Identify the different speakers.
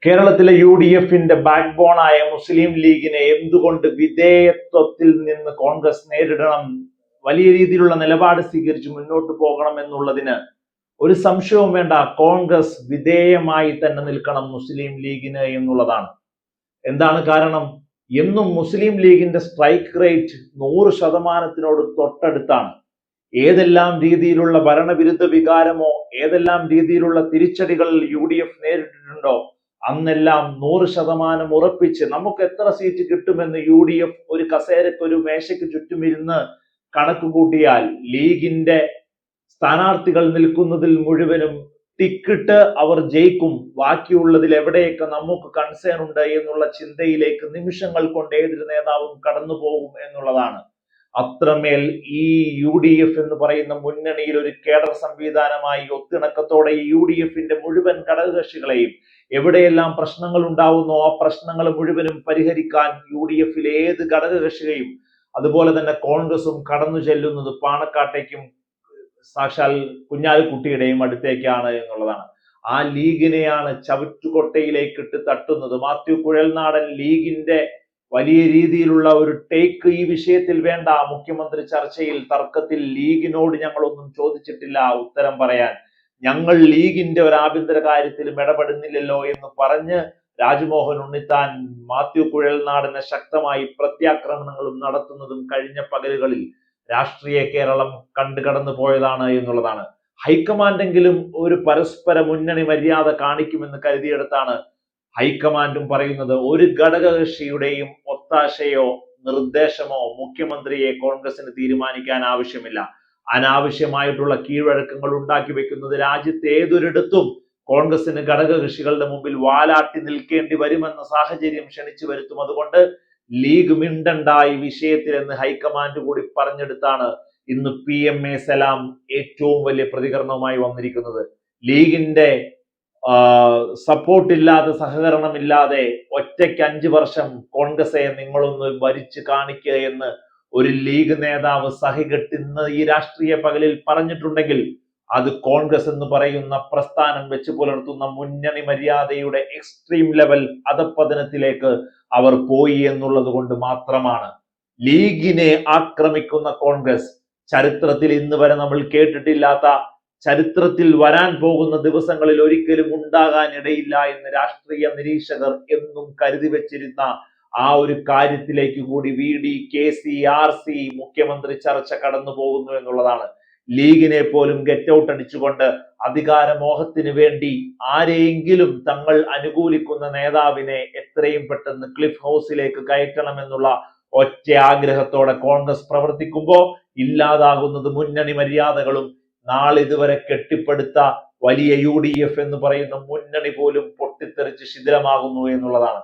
Speaker 1: കേരളത്തിലെ UDFന്റെ ബാക്ക് ബോണായ മുസ്ലിം ലീഗിനെ എന്തുകൊണ്ട് വിധേയത്വത്തിൽ നിന്ന് കോൺഗ്രസ് നേരിടണം, വലിയ രീതിയിലുള്ള നിലപാട് സ്വീകരിച്ച് മുന്നോട്ട് പോകണം എന്നുള്ളതിന് ഒരു സംശയവും വേണ്ട. കോൺഗ്രസ് വിധേയമായി തന്നെ നിൽക്കണം മുസ്ലിം ലീഗിന് എന്നുള്ളതാണ്. എന്താണ് കാരണം? എന്നും മുസ്ലിം ലീഗിന്റെ സ്ട്രൈക്ക് റേറ്റ് 100% തൊട്ടടുത്താണ്. ഏതെല്ലാം രീതിയിലുള്ള ഭരണവിരുദ്ധ വികാരമോ ഏതെല്ലാം രീതിയിലുള്ള തിരിച്ചടികൾ UDF നേരിട്ടിട്ടുണ്ടോ അന്നെല്ലാം 100% ഉറപ്പിച്ച് നമുക്ക് എത്ര സീറ്റ് കിട്ടുമെന്ന് UDF ഒരു കസേരക്ക് ഒരു മേശയ്ക്ക് ചുറ്റുമിരുന്ന് കണക്ക് കൂട്ടിയാൽ ലീഗിന്റെ സ്ഥാനാർത്ഥികൾ നിൽക്കുന്നതിൽ മുഴുവനും ടിക്കിട്ട് അവർ ജയിക്കും, ബാക്കിയുള്ളതിൽ എവിടെയൊക്കെ നമുക്ക് കൺസേൺ ഉണ്ട് എന്നുള്ള ചിന്തയിലേക്ക് നിമിഷങ്ങൾ കൊണ്ട് ഏതൊരു നേതാവും കടന്നു പോകും എന്നുള്ളതാണ്. അത്രമേൽ ഈ UDF എന്ന് പറയുന്ന മുന്നണിയിൽ ഒരു കേഡർ സംവിധാനമായി ഒത്തിണക്കത്തോടെ ഈ UDFന്റെ മുഴുവൻ ഘടകകക്ഷികളെയും എവിടെയെല്ലാം പ്രശ്നങ്ങൾ ഉണ്ടാവുന്നോ ആ പ്രശ്നങ്ങൾ മുഴുവനും പരിഹരിക്കാൻ UDFിലെ ഏത് ഘടകകക്ഷിയെയും അതുപോലെ തന്നെ കോൺഗ്രസും കടന്നു ചെല്ലുന്നത് പാണക്കാട്ടേക്കും സാക്ഷാൽ കുഞ്ഞാലിക്കുട്ടിയുടെയും അടുത്തേക്കാണ് എന്നുള്ളതാണ്. ആ ലീഗിനെയാണ് ചവറ്റുകൊട്ടയിലേക്ക് ഇട്ട് തട്ടുന്നത്. മാത്യു കുഴൽനാടൻ ലീഗിന്റെ വലിയ രീതിയിലുള്ള ഒരു ടേക്ക് ഈ വിഷയത്തിൽ വേണ്ട. മുഖ്യമന്ത്രി ചർച്ചയിൽ തർക്കത്തിൽ ലീഗിനോട് ഞങ്ങളൊന്നും ചോദിച്ചിട്ടില്ല ഉത്തരം പറയാൻ, ഞങ്ങൾ ലീഗിന്റെ ഒരു ആഭ്യന്തര കാര്യത്തിലും ഇടപെടുന്നില്ലല്ലോ എന്ന് പറഞ്ഞ് രാജ്മോഹൻ ഉണ്ണിത്താൻ മാത്യു കുഴൽനാടനെ ശക്തമായി പ്രത്യാക്രമണങ്ങളും നടത്തുന്നതും കഴിഞ്ഞ പകലുകളിൽ രാഷ്ട്രീയ കേരളം കടന്നു പോയതാണ് എന്നുള്ളതാണ്. ഹൈക്കമാൻഡെങ്കിലും ഒരു പരസ്പര മുന്നണി മര്യാദ കാണിക്കുമെന്ന് കരുതിയെടുത്താണ് ഹൈക്കമാൻഡും പറയുന്നത് ഒരു ഘടകകക്ഷിയുടെയും ഒത്താശയോ നിർദ്ദേശമോ മുഖ്യമന്ത്രിയെ കോൺഗ്രസിന് തീരുമാനിക്കാൻ ആവശ്യമില്ല. അനാവശ്യമായിട്ടുള്ള കീഴ്വഴക്കങ്ങൾ ഉണ്ടാക്കി വെക്കുന്നത് രാജ്യത്ത് ഏതൊരിടത്തും കോൺഗ്രസിന് ഘടകകക്ഷികളുടെ മുമ്പിൽ വാലാട്ടി നിൽക്കേണ്ടി വരുമെന്ന സാഹചര്യം ക്ഷണിച്ചു വരുത്തും. അതുകൊണ്ട് ലീഗ് മിണ്ടണ്ട ഈ വിഷയത്തിൽ എന്ന് ഹൈക്കമാൻഡ് കൂടി പറഞ്ഞെടുത്താണ് ഇന്ന് PMA സലാം ഏറ്റവും വലിയ പ്രതികരണവുമായി വന്നിരിക്കുന്നത്. ലീഗിന്റെ സപ്പോർട്ടില്ലാതെ സഹകരണമില്ലാതെ ഒറ്റയ്ക്ക് 5 വർഷം കോൺഗ്രസെ നിങ്ങളൊന്ന് ഭരിച്ചു കാണിക്കുക എന്ന് ഒരു ലീഗ് നേതാവ് സഹികെട്ട് ഇന്ന് ഈ രാഷ്ട്രീയ പകലിൽ പറഞ്ഞിട്ടുണ്ടെങ്കിൽ അത് കോൺഗ്രസ് എന്ന് പറയുന്ന പ്രസ്ഥാനം വെച്ച് പുലർത്തുന്ന മുന്നണി മര്യാദയുടെ എക്സ്ട്രീം ലെവൽ അധപ്പതനത്തിലേക്ക് അവർ പോയി എന്നുള്ളത് കൊണ്ട് മാത്രമാണ്. ലീഗിനെ ആക്രമിക്കുന്ന കോൺഗ്രസ് ചരിത്രത്തിൽ ഇന്ന് വരെ നമ്മൾ കേട്ടിട്ടില്ലാത്ത, ചരിത്രത്തിൽ വരാൻ പോകുന്ന ദിവസങ്ങളിൽ ഒരിക്കലും ഉണ്ടാകാൻ ഇടയില്ല എന്ന് രാഷ്ട്രീയ നിരീക്ഷകർ എന്നും കരുതി വെച്ചിരുന്ന ആ ഒരു കാര്യത്തിലേക്ക് കൂടി VD KC RC മുഖ്യമന്ത്രി ചർച്ച കടന്നു പോകുന്നു എന്നുള്ളതാണ്. ലീഗിനെ പോലും ഗെറ്റ് ഔട്ട് അടിച്ചുകൊണ്ട് അധികാരമോഹത്തിന് വേണ്ടി ആരെയെങ്കിലും തങ്ങൾ അനുകൂലിക്കുന്ന നേതാവിനെ എത്രയും പെട്ടെന്ന് ക്ലിഫ് ഹൗസിലേക്ക് കയറ്റണമെന്നുള്ള ഒറ്റ ആഗ്രഹത്തോടെ കോൺഗ്രസ് പ്രവർത്തിക്കുമ്പോൾ ഇല്ലാതാകുന്നത് മുന്നണി മര്യാദകളും നാളിതുവരെ കെട്ടിപ്പടുത്ത വലിയ UDF എന്ന് പറയുന്ന മുന്നണി പോലും പൊട്ടിത്തെറിച്ച് ശിഥിലമാകുന്നു എന്നുള്ളതാണ്.